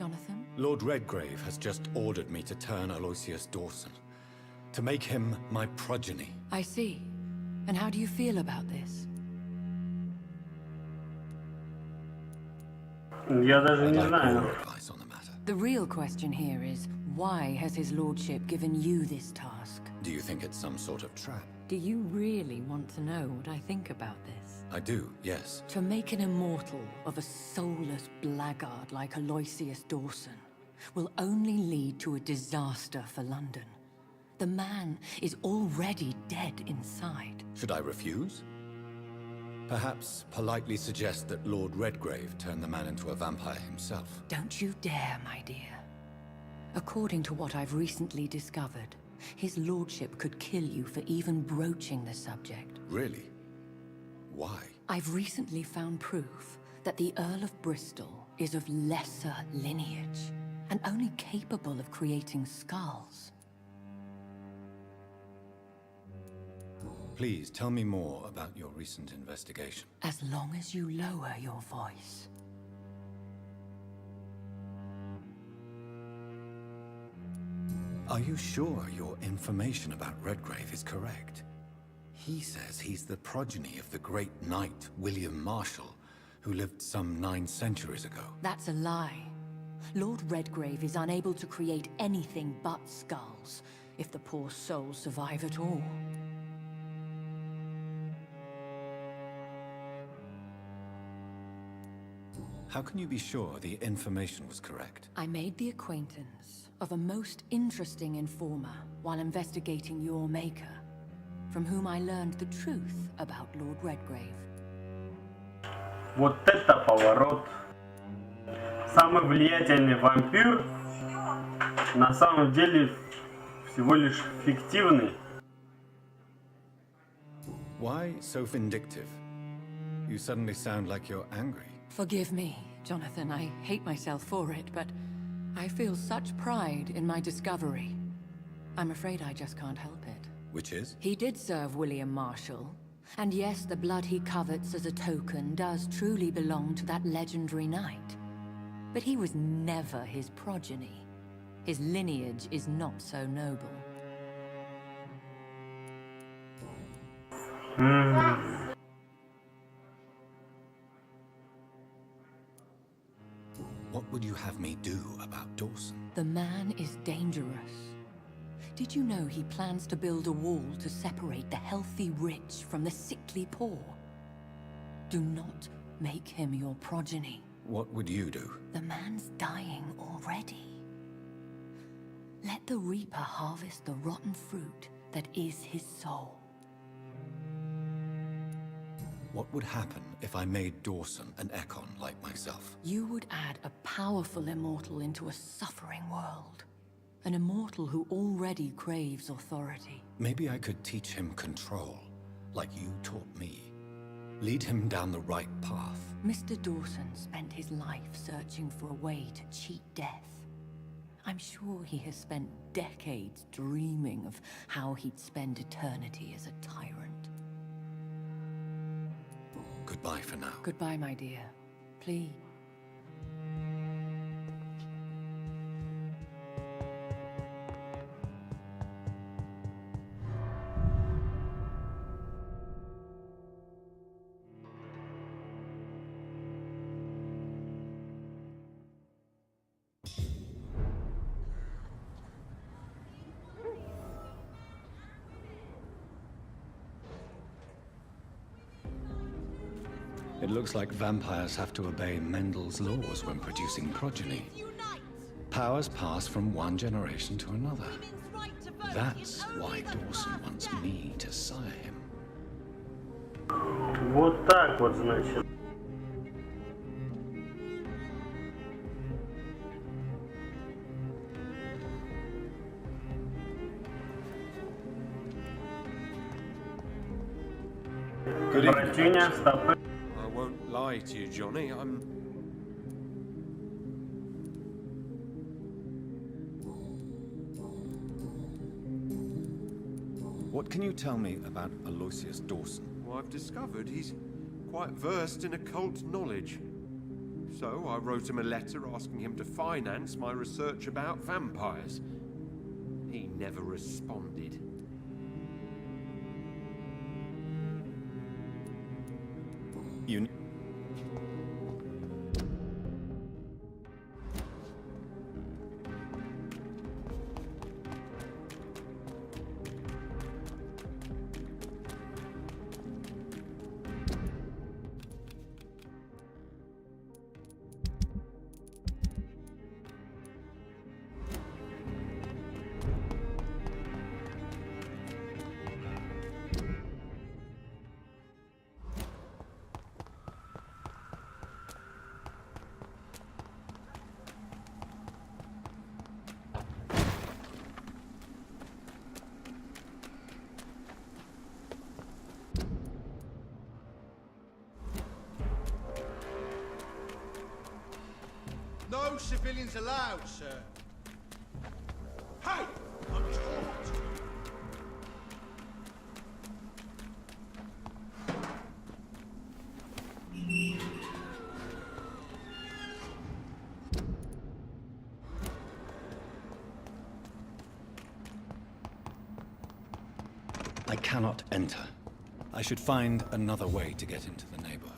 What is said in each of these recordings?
Jonathan? Lord Redgrave has just ordered me to turn Aloysius Dawson, to make him my progeny. I see. And how do you feel about this? Я даже I'd не like знаю. your advice on the matter. The real question here is, why has his lordship given you this task? Do you think it's some sort of trap? Do you really want to know what I think about this? I do, yes. To make an immortal of a soulless blackguard like Aloysius Dawson will only lead to a disaster for London. The man is already dead inside. Should I refuse? Perhaps politely suggest that Lord Redgrave turn the man into a vampire himself. Don't you dare, my dear. According to what I've recently discovered, his lordship could kill you for even broaching the subject. Really? Why? I've recently found proof that the Earl of Bristol is of lesser lineage and only capable of creating skulls. Please tell me more about your recent investigation. As long as you lower your voice. Are you sure your information about Redgrave is correct? He says he's the progeny of the great knight William Marshall, who lived some 9 centuries ago. That's a lie. Lord Redgrave is unable to create anything but skulls, if the poor souls survive at all. How can you be sure the information was correct? I made the acquaintance of a most interesting informer while investigating your maker, from whom I learned the truth about Lord Redgrave. Вот это поворот. Самый влиятельный вампир на самом деле всего лишь фиктивный. Why so vindictive? You suddenly sound like you're angry. Forgive me, Jonathan. I hate myself for it, but I feel such pride in my discovery. I'm afraid I just can't help it. Which is? He did serve William Marshall. And yes, the blood he covets as a token does truly belong to that legendary knight. But he was never his progeny. His lineage is not so noble. What would you have me do about Dawson? The man is dangerous. Did you know he plans to build a wall to separate the healthy rich from the sickly poor? Do not make him your progeny. What would you do? The man's dying already. Let the reaper harvest the rotten fruit that is his soul. What would happen if I made Dawson an Ekon like myself? You would add a powerful immortal into a suffering world. An immortal who already craves authority. Maybe I could teach him control, like you taught me. Lead him down the right path. Mr. Dawson spent his life searching for a way to cheat death. I'm sure he has spent decades dreaming of how he'd spend eternity as a tyrant. Goodbye for now. Goodbye, my dear. Please. It looks like vampires have to obey Mendel's laws when producing progeny. Powers pass from one generation to another. That's why Dawson wants me to sire him. Вот так вот, значит. Good evening. Братюня, стопы. I won't lie to you, Johnny. What can you tell me about Aloysius Dawson? Well, I've discovered he's quite versed in occult knowledge. So I wrote him a letter asking him to finance my research about vampires. He never responded. You... No civilians allowed, sir. Hey! I'm caught! I cannot enter. I should find another way to get into the neighborhood.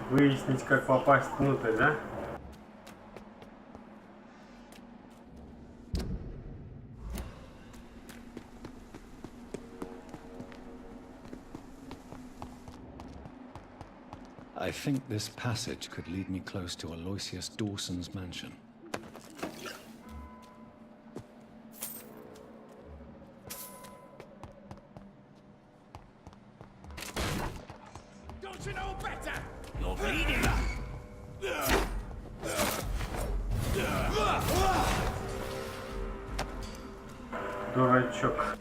Выяснить, как попасть внутрь, да? I think this passage could lead me close to Aloysius Dawson's mansion. Don't you know better? You're bleeding! Дурачок.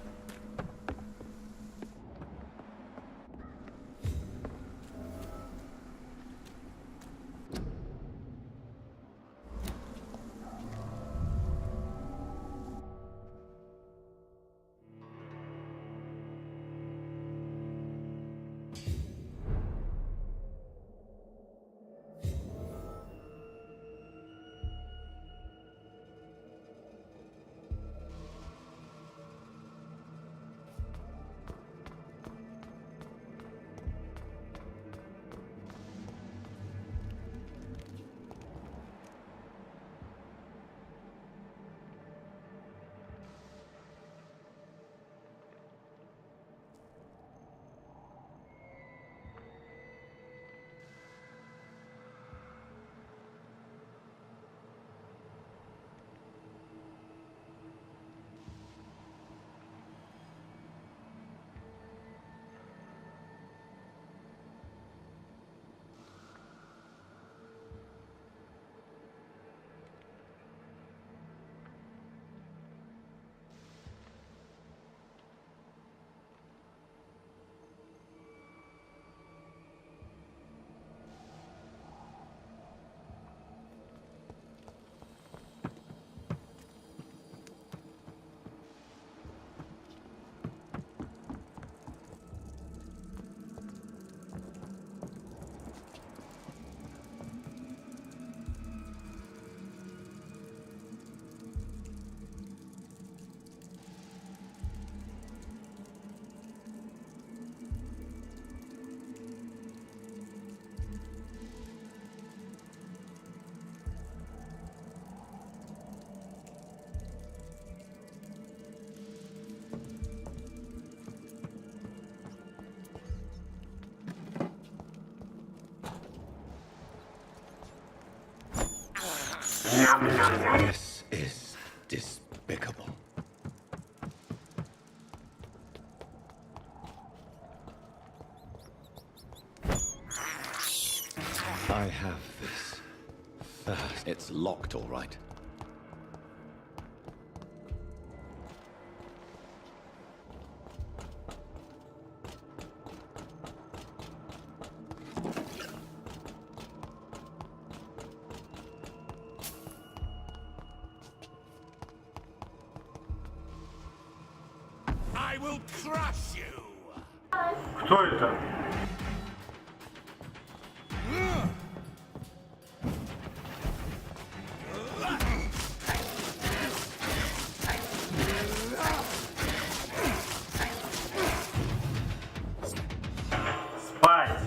This is despicable. I have this. It's locked, all right. I will crush you. Кто это? Спать.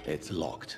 It's locked.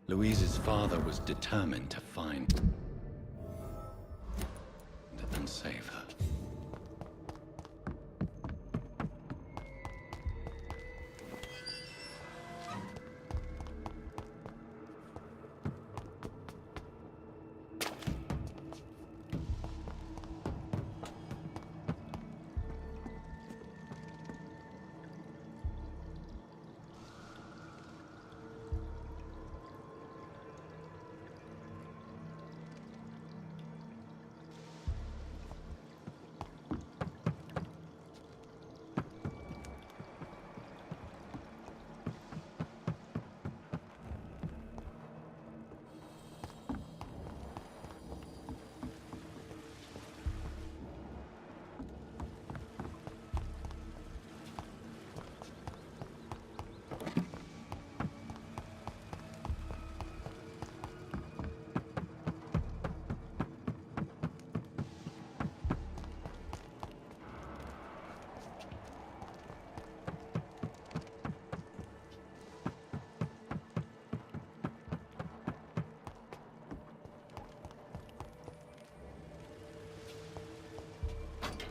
Louise's father was determined to find and save her.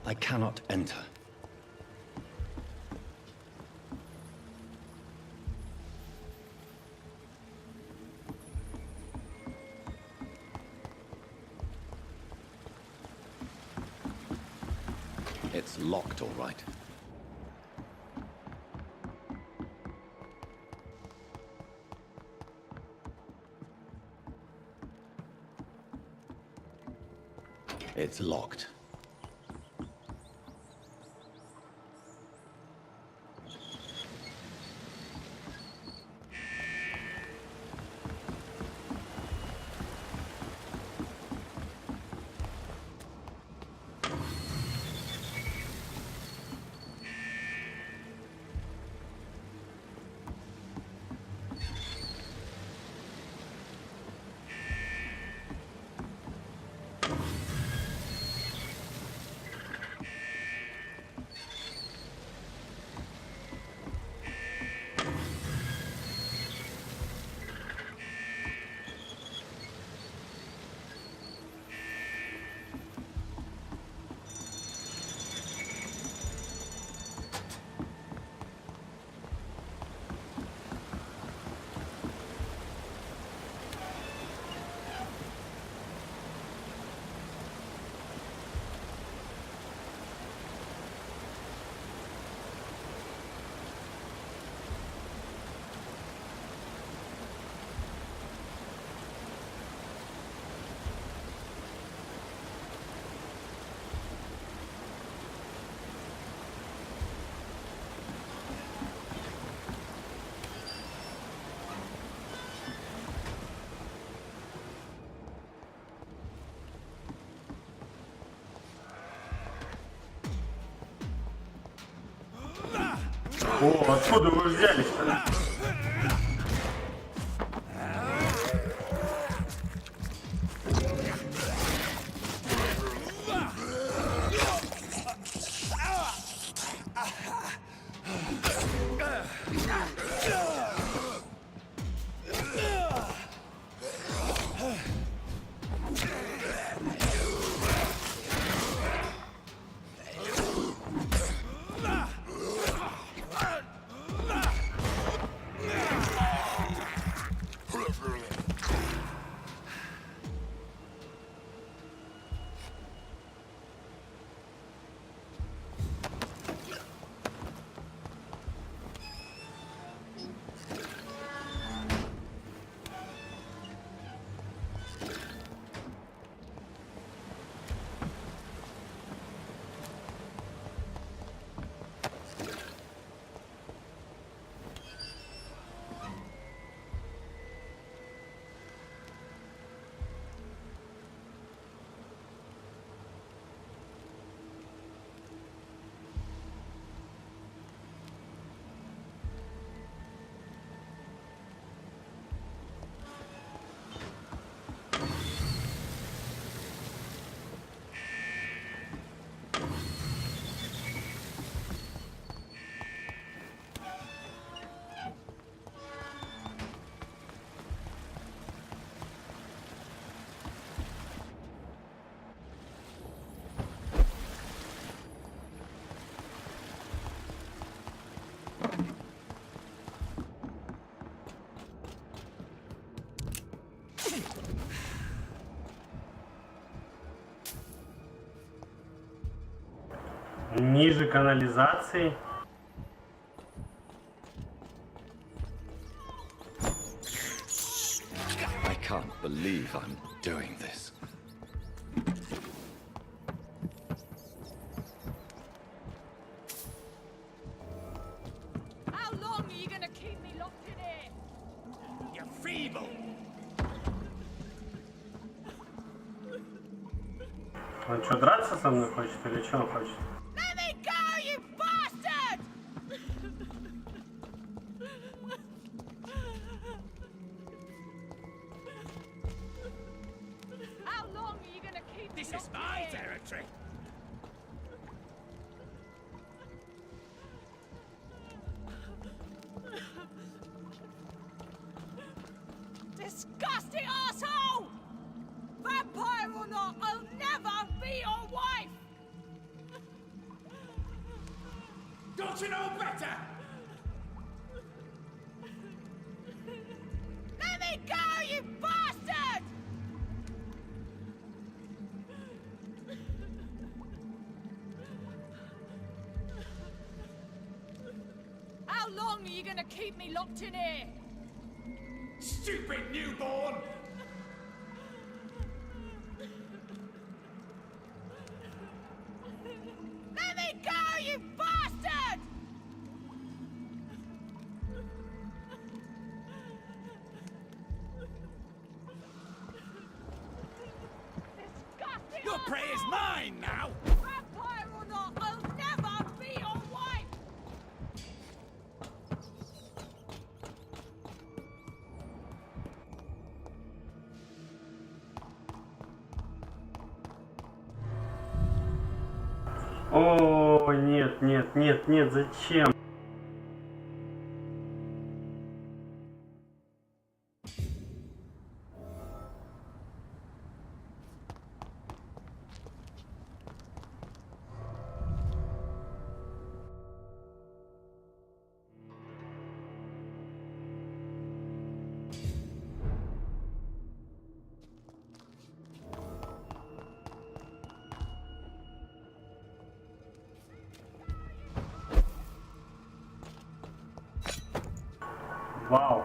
I cannot enter. It's locked, all right. It's locked. О, откуда вы взялись-то? Ниже канализации. I can't believe I'm doing this. How long are you gonna keep me locked in here? You're feeble. Он что, драться со мной хочет или что он хочет? Let me go, you bastard! How long are you gonna keep me This is locked my in here? territory. Disgusting asshole! Vampire or not, I'll never be your wife! Don't you know better? Let me go, you bastard! are you gonna keep me locked in here? Stupid newborn! Let me go, you bastard! Disgusting! Your prey is mine now! Vampire or not, I'll never be your wife! О, нет, нет, нет, нет, зачем? Вау.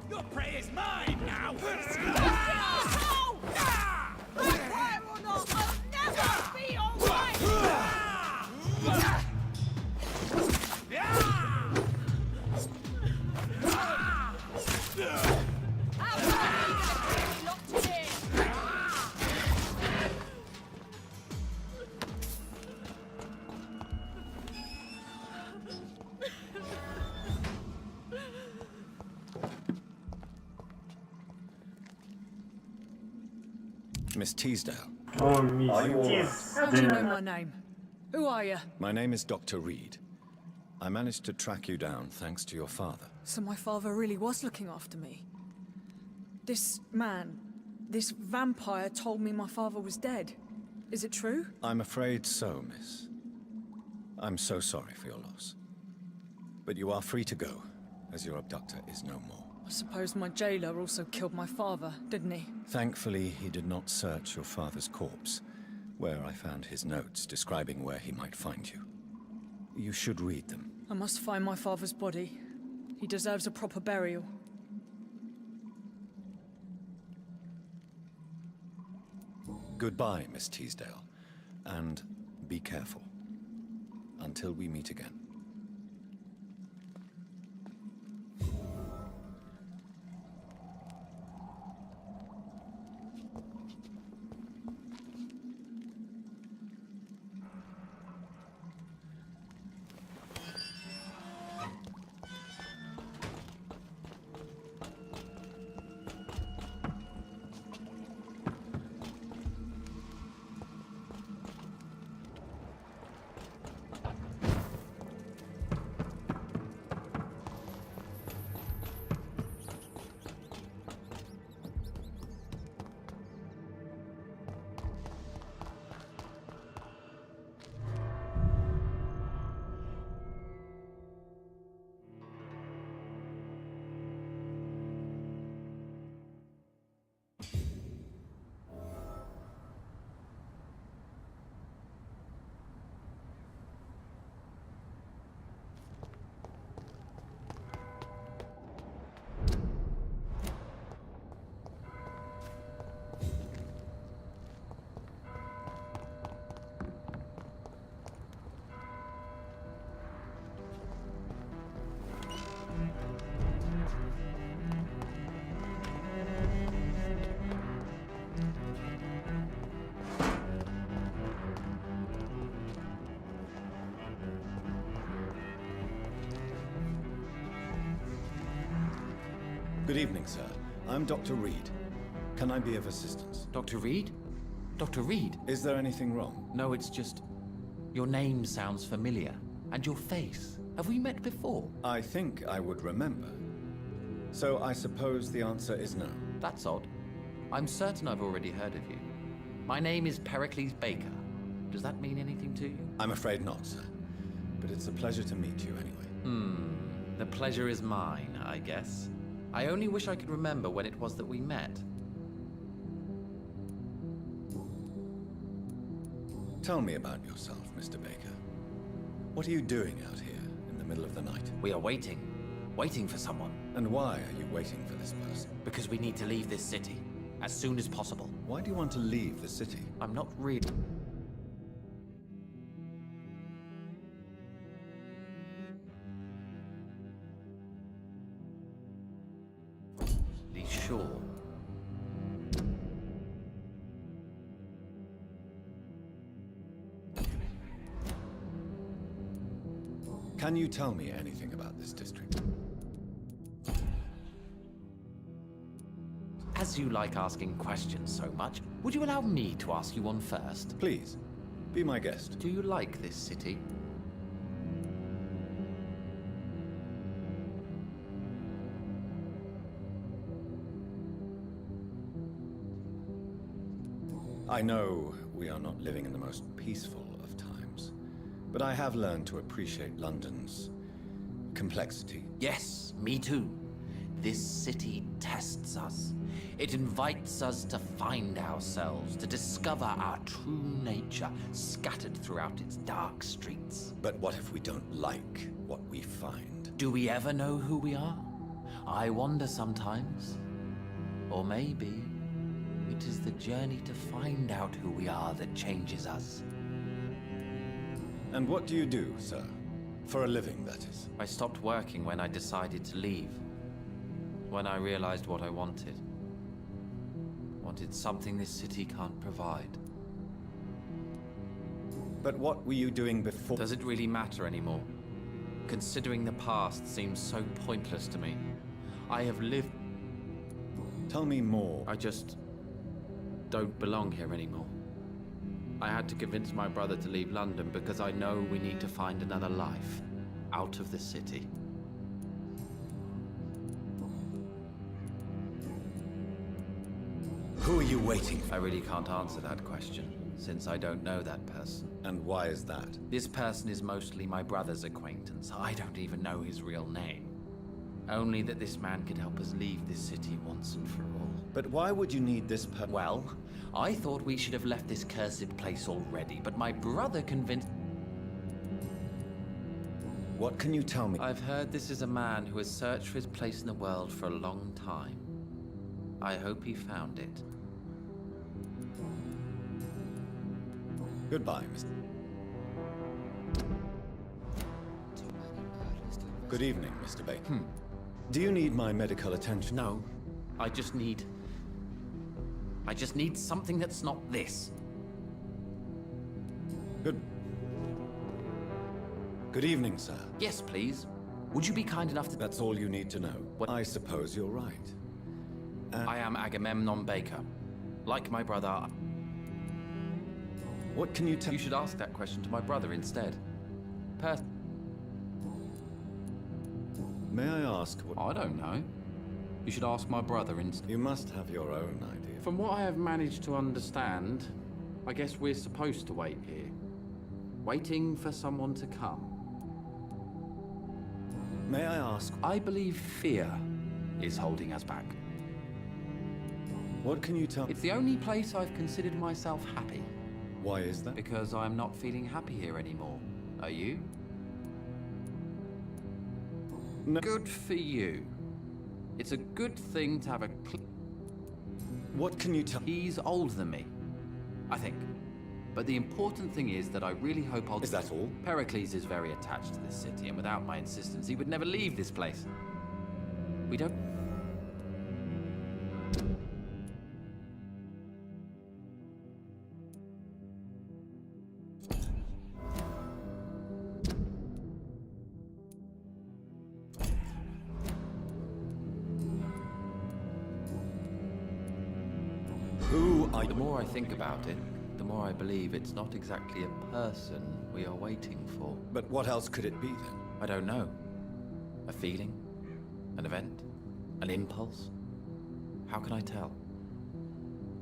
Your prey is mine now! Asshole! Vampire or not, I'll never be your wife! How long are you gonna keep me locked in here? Miss Teasdale, О, миссис How do you know Дэн. my name? Who are you? my name is Dr. Reed. I managed to track you down thanks to your father. So my father really was looking after me. This man, this vampire told me my father was dead. Is it true? I'm afraid so, miss. I'm so sorry for your loss. But you are free to go, as your abductor is no more. I suppose my jailer also killed my father, didn't he? Thankfully, he did not search your father's corpse, where I found his notes describing where he might find you. You should read them. I must find my father's body. He deserves a proper burial. Goodbye, Miss Teasdale. And be careful. Until we meet again. Good evening, sir. I'm Dr. Reed. Can I be of assistance? Dr. Reed? Dr. Reed? Is there anything wrong? No, it's just... your name sounds familiar. And your face. Have we met before? I think I would remember. So I suppose the answer is no. That's odd. I'm certain I've already heard of you. My name is Pericles Baker. Does that mean anything to you? I'm afraid not, sir. But it's a pleasure to meet you anyway. The pleasure is mine, I guess. I only wish I could remember when it was that we met. Tell me about yourself, Mr. Baker. What are you doing out here in the middle of the night? We are waiting. Waiting for someone. And why are you waiting for this person? Because we need to leave this city. As soon as possible. Why do you want to leave the city? I'm not really... sure. Can you tell me anything about this district? As you like asking questions so much, would you allow me to ask you one first? Please, be my guest. Do you like this city? I know we are not living in the most peaceful of times, but I have learned to appreciate London's complexity. Yes, me too. This city tests us. It invites us to find ourselves, to discover our true nature scattered throughout its dark streets. But what if we don't like what we find? Do we ever know who we are? I wonder sometimes. Or maybe it is the journey to find out who we are that changes us. And what do you do, sir? For a living, that is. I stopped working when I decided to leave. When I realized what I wanted. Wanted something this city can't provide. But what were you doing before? Does it really matter anymore? Considering the past seems so pointless to me. I have lived... Tell me more. I just don't belong here anymore. I had to convince my brother to leave London because I know we need to find another life out of the city. Who are you waiting for? I really can't answer that question, since I don't know that person. And why is that? This person is mostly my brother's acquaintance. I don't even know his real name. Only that this man could help us leave this city once and for all. But why would you need this person? Well, I thought we should have left this cursed place already, but my brother convinced... What can you tell me? I've heard this is a man who has searched for his place in the world for a long time. I hope he found it. Goodbye, Mr. Good evening, Mr. Bacon. Do you need my medical attention? No, I just need something that's not this. Good evening, sir. Yes, please. Would you be kind enough to... That's all you need to know. What- I suppose you're right. I am Agamemnon Baker. Like my brother... What can you tell? You should ask that question to my brother instead. May I ask what... I don't know. You should ask my brother instead. You must have your own idea. From what I have managed to understand, I guess we're supposed to wait here. Waiting for someone to come. May I ask... I believe fear is holding us back. What can you tell? It's the only place I've considered myself happy. Why is that? Because I'm not feeling happy here anymore. Are you? No. Good for you. It's a good thing to have a... What can you tell? He's older than me, I think. But the important thing is that I really hope I'll... Is that all? Pericles is very attached to this city, and without my insistence, he would never leave this place. We don't... Who are The you? more I think about it, the more I believe it's not exactly a person we are waiting for. But what else could it be, then? I don't know. A feeling? An event? An impulse? How can I tell?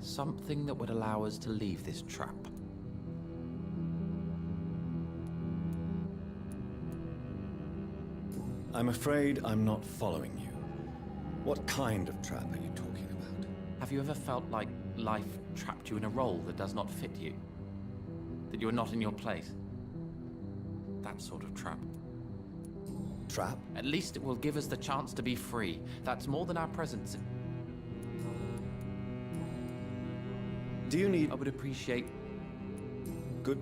Something that would allow us to leave this trap. I'm afraid I'm not following you. What kind of trap are you talking about? Have you ever felt like life trapped you in a role that does not fit you? That you're not in your place? That sort of trap. Trap? At least it will give us the chance to be free. That's more than our presence. Do you need... I would appreciate... Good...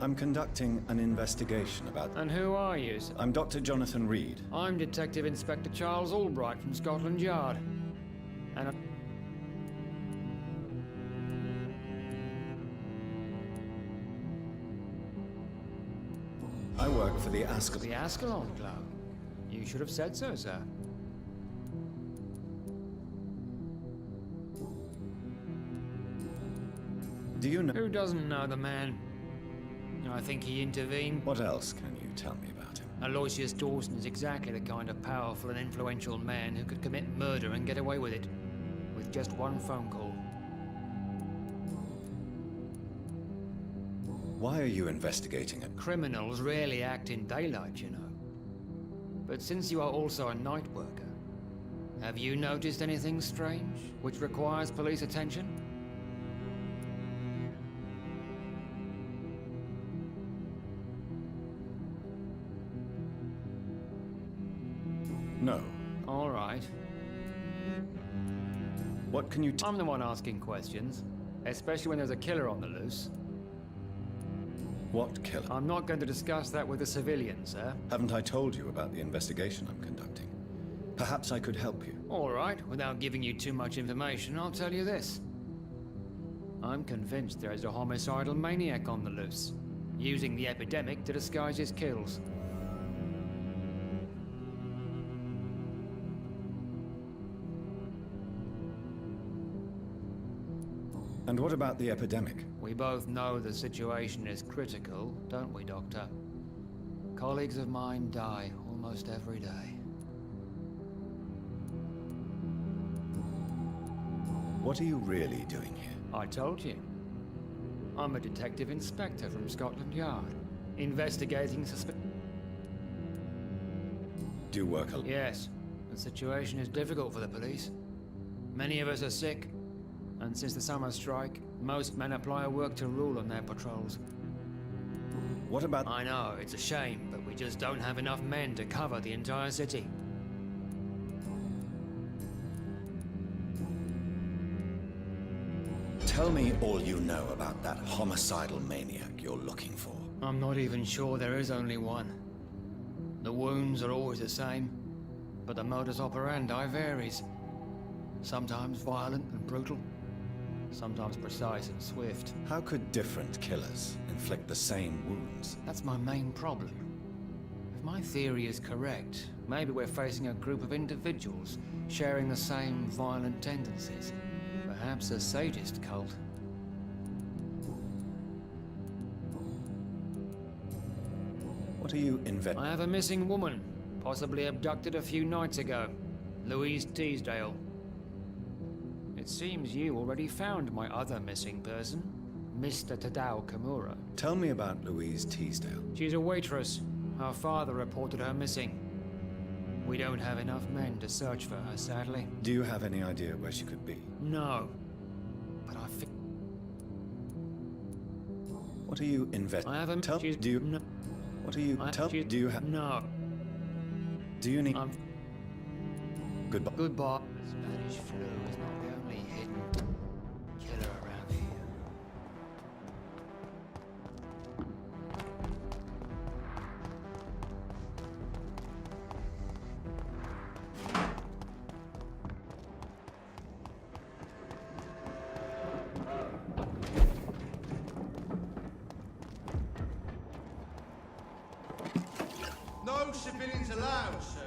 I'm conducting an investigation about... And who are you, sir? I'm Dr. Jonathan Reed. I'm Detective Inspector Charles Albright from Scotland Yard. And I work for the Ascot... the Ascalon Club. You should have said so, sir. Do you know... Who doesn't know the man? I think he intervened. What else can you tell me about him? Aloysius Dawson is exactly the kind of powerful and influential man who could commit murder and get away with it. With just one phone call. Why are you investigating it? Criminals rarely act in daylight, you know. But since you are also a night worker, have you noticed anything strange which requires police attention? No. All right. What can you... I'm the one asking questions, especially when there's a killer on the loose. What killer? I'm not going to discuss that with a civilian, sir. Haven't I told you about the investigation I'm conducting? Perhaps I could help you. All right, without giving you too much information, I'll tell you this. I'm convinced there is a homicidal maniac on the loose, using the epidemic to disguise his kills. And what about the epidemic? We both know the situation is critical, don't we, Doctor? Colleagues of mine die almost every day. What are you really doing here? I told you. I'm a detective inspector from Scotland Yard, investigating Do you work alone? Yes, the situation is difficult for the police. Many of us are sick, and since the summer strike, most men apply a work to rule on their patrols. What about... I know, it's a shame, but we just don't have enough men to cover the entire city. Tell me all you know about that homicidal maniac you're looking for. I'm not even sure there is only one. The wounds are always the same, but the modus operandi varies. Sometimes violent and brutal, sometimes precise and swift. How could different killers inflict the same wounds? That's my main problem. If my theory is correct, maybe we're facing a group of individuals sharing the same violent tendencies. Perhaps a sadist cult. What are you I have a missing woman, possibly abducted a few nights ago. Louise Teasdale. It seems you already found my other missing person, Mr. Tadao Kimura. Tell me about Louise Teasdale. She's a waitress. Her father reported her missing. We don't have enough men to search for her, sadly. Do you have any idea where she could be? No. But I think... What are you I haven't... Tell... She's... Do you... No. What are you... Tell... She's... Do you have... No. Do you need... Goodbye. Goodbye. Spanish flu is not the only hidden killer around here. No civilians allowed, sir.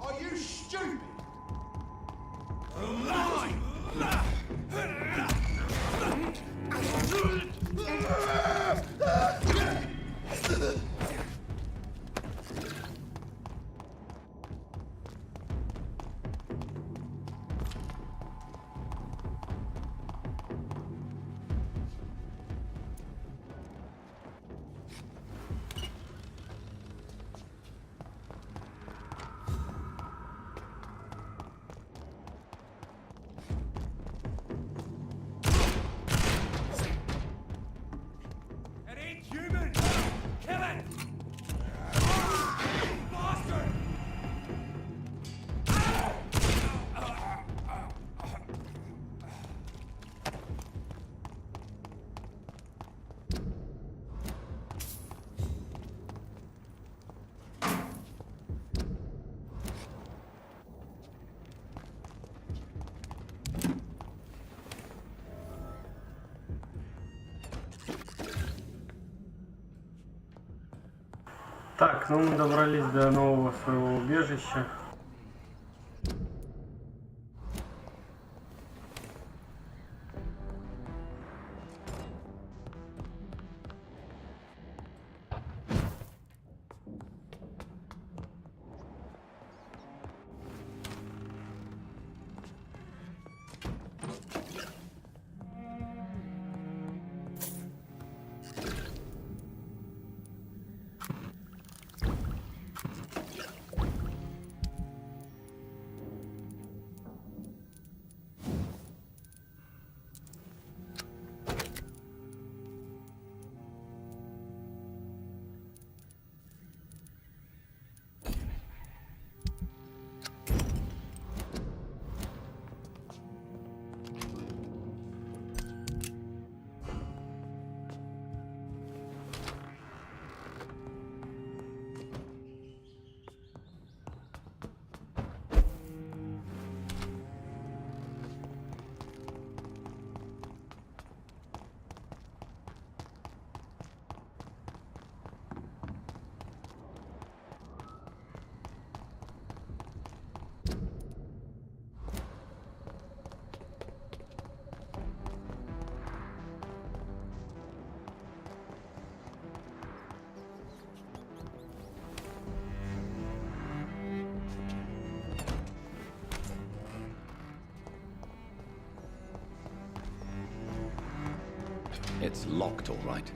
Are you stupid? Mine! It ain't human! Kill it! Bastard! Так, ну мы добрались до нового своего убежища. It's locked, all right.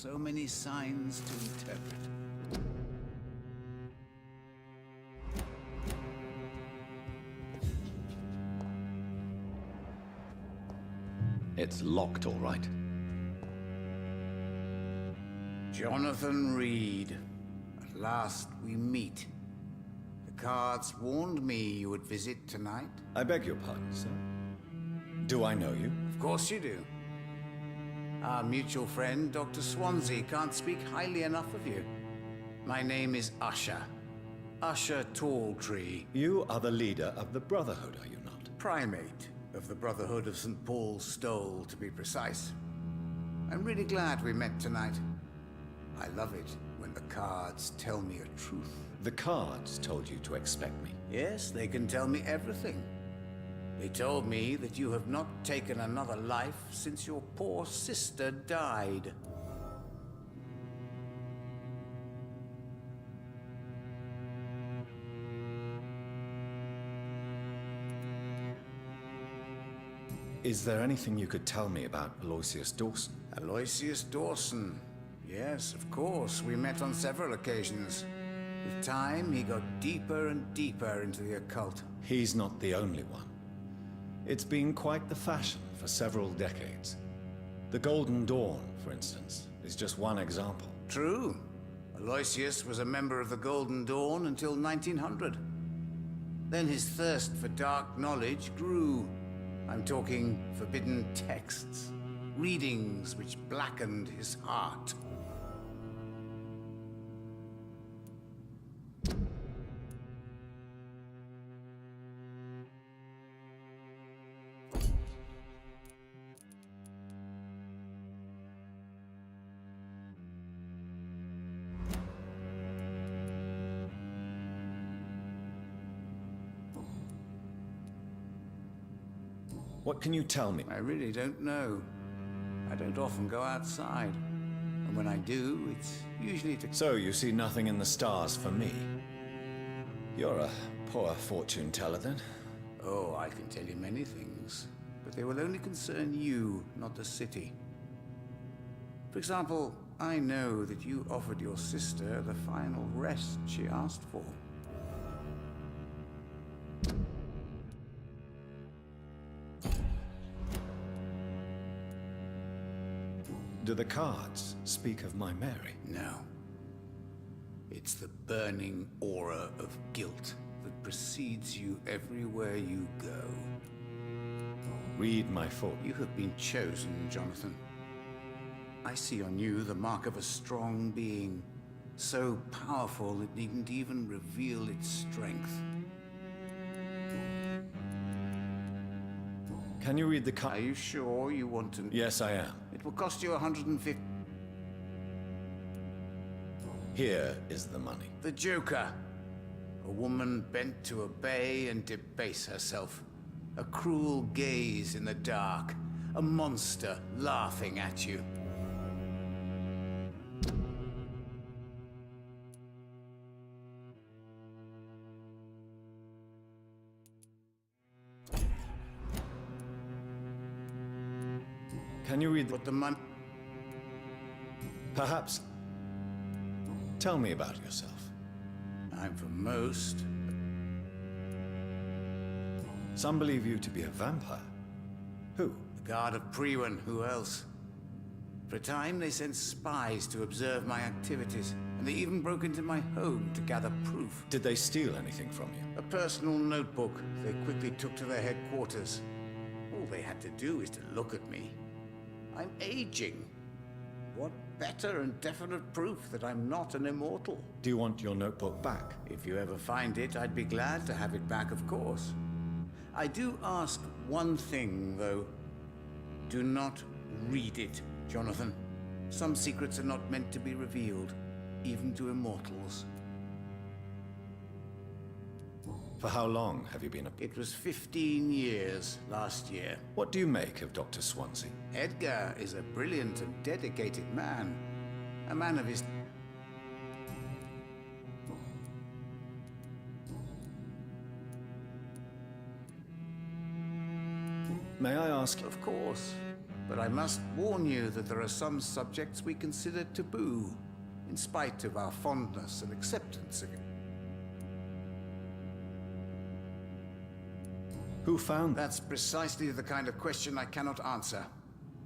So many signs to interpret. It's locked, all right. Jonathan Reed. At last we meet. The cards warned me you would visit tonight. I beg your pardon, sir. Do I know you? Of course you do. Our mutual friend, Dr. Swansea, can't speak highly enough of you. My name is Usher. Usher Talltree. You are the leader of the Brotherhood, are you not? Primate of the Brotherhood of St. Paul's Stole, to be precise. I'm really glad we met tonight. I love it when the cards tell me a truth. The cards told you to expect me. Yes, they can tell me everything. They told me that you have not taken another life since your poor sister died. Is there anything you could tell me about Aloysius Dawson? Aloysius Dawson. Yes, of course. We met on several occasions. With time, he got deeper and deeper into the occult. He's not the only one. It's been quite the fashion for several decades. The Golden Dawn, for instance, is just one example. True. Aloysius was a member of the Golden Dawn until 1900. Then his thirst for dark knowledge grew. I'm talking forbidden texts, readings which blackened his heart. What can you tell me? I really don't know. I don't often go outside. And when I do, it's usually to... So you see nothing in the stars for me? You're a poor fortune teller, then? Oh, I can tell you many things. But they will only concern you, not the city. For example, I know that you offered your sister the final rest she asked for. Do the cards speak of my Mary? No. It's the burning aura of guilt that precedes you everywhere you go. Read my thought. You have been chosen, Jonathan. I see on you the mark of a strong being, so powerful it needn't even reveal its strength. Can you read the Are you sure you want to... Yes, I am. It will cost you 150... Here is the money. The Joker. A woman bent to obey and debase herself. A cruel gaze in the dark. A monster laughing at you. Can you read But the money... Perhaps. Tell me about yourself. I'm for most. Some believe you to be a vampire. Who? The Guard of Priwen, who else? For a time, they sent spies to observe my activities, and they even broke into my home to gather proof. Did they steal anything from you? A personal notebook they quickly took to their headquarters. All they had to do is to look at me. I'm aging. What better and definite proof that I'm not an immortal? Do you want your notebook back? If you ever find it, I'd be glad to have it back, of course. I do ask one thing, though. Do not read it, Jonathan. Some secrets are not meant to be revealed, even to immortals. For how long have you been a... It was 15 years last year. What do you make of Dr. Swansea? Edgar is a brilliant and dedicated man. A man of his... May I ask... Of course. But I must warn you that there are some subjects we consider taboo, in spite of our fondness and acceptance of it. Who found That's precisely the kind of question I cannot answer.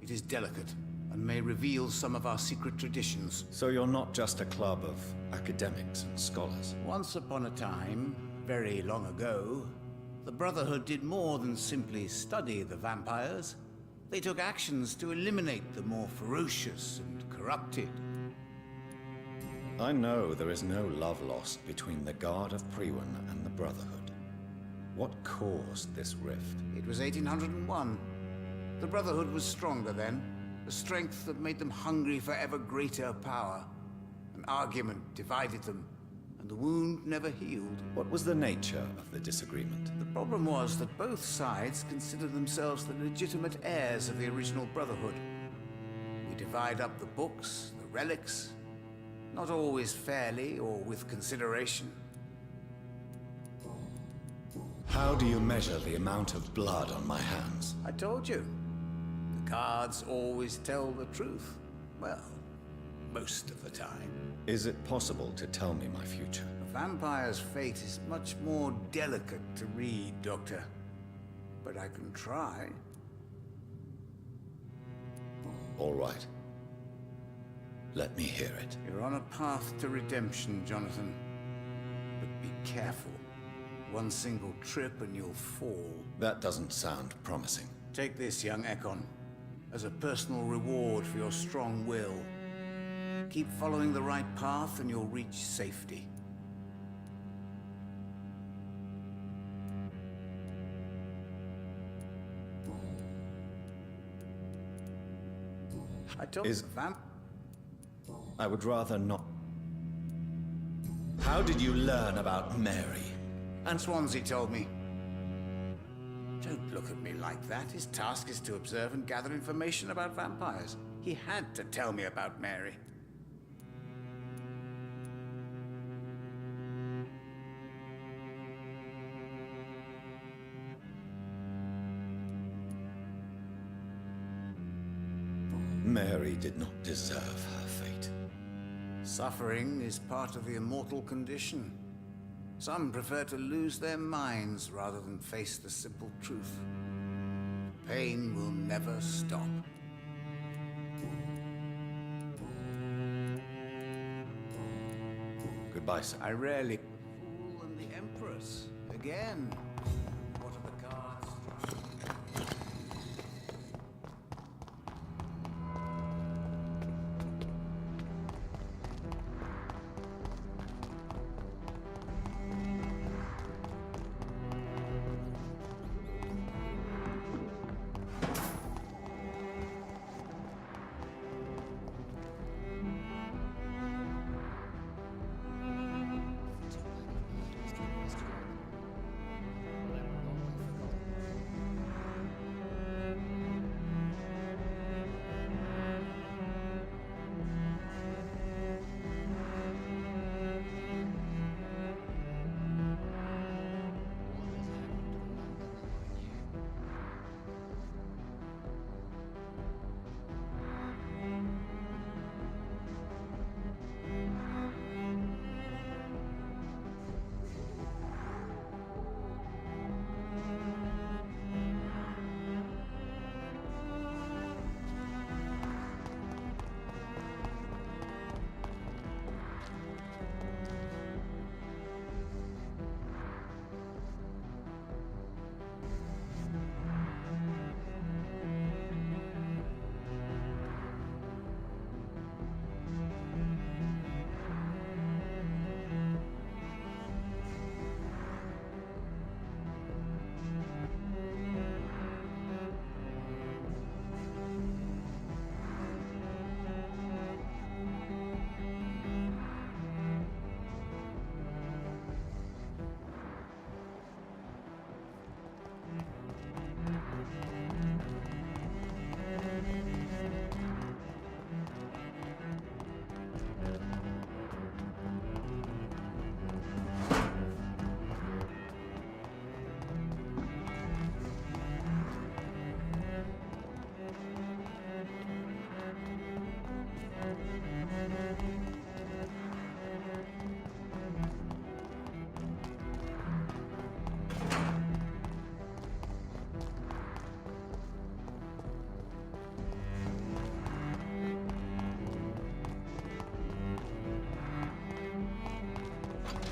It is delicate, and may reveal some of our secret traditions. So you're not just a club of academics and scholars? Once upon a time, very long ago, the Brotherhood did more than simply study the vampires. They took actions to eliminate the more ferocious and corrupted. I know there is no love lost between the Guard of Priwen and the Brotherhood. What caused this rift? It was 1801. The Brotherhood was stronger then, a strength that made them hungry for ever greater power. An argument divided them, and the wound never healed. What was the nature of the disagreement? The problem was that both sides considered themselves the legitimate heirs of the original Brotherhood. We divide up the books, the relics, not always fairly or with consideration. How do you measure the amount of blood on my hands? I told you. The cards always tell the truth. Well, most of the time. Is it possible to tell me my future? A vampire's fate is much more delicate to read, Doctor. But I can try. All right. Let me hear it. You're on a path to redemption, Jonathan. But be careful. One single trip and you'll fall. That doesn't sound promising. Take this, young Ekon, as a personal reward for your strong will. Keep following the right path and you'll reach safety. I told you, I would rather not. How did you learn about Mary? And Swansea told me. Don't look at me like that. His task is to observe and gather information about vampires. He had to tell me about Mary. Mary did not deserve her fate. Suffering is part of the immortal condition. Some prefer to lose their minds rather than face the simple truth. Pain will never stop. Goodbye, sir. I rarely... Fool and the Empress. Again. What are the cards?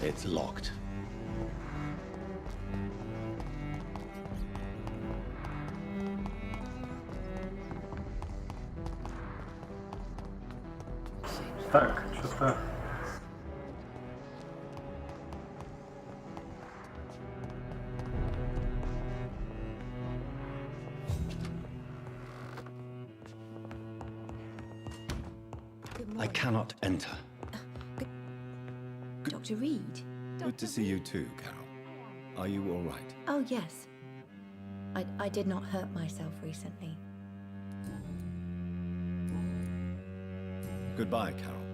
It's locked. Так, что-то... I cannot enter. Dr. Reed? Good to see you too, Carol. Are you all right? Oh, yes. I did not hurt myself recently. Goodbye, Carol.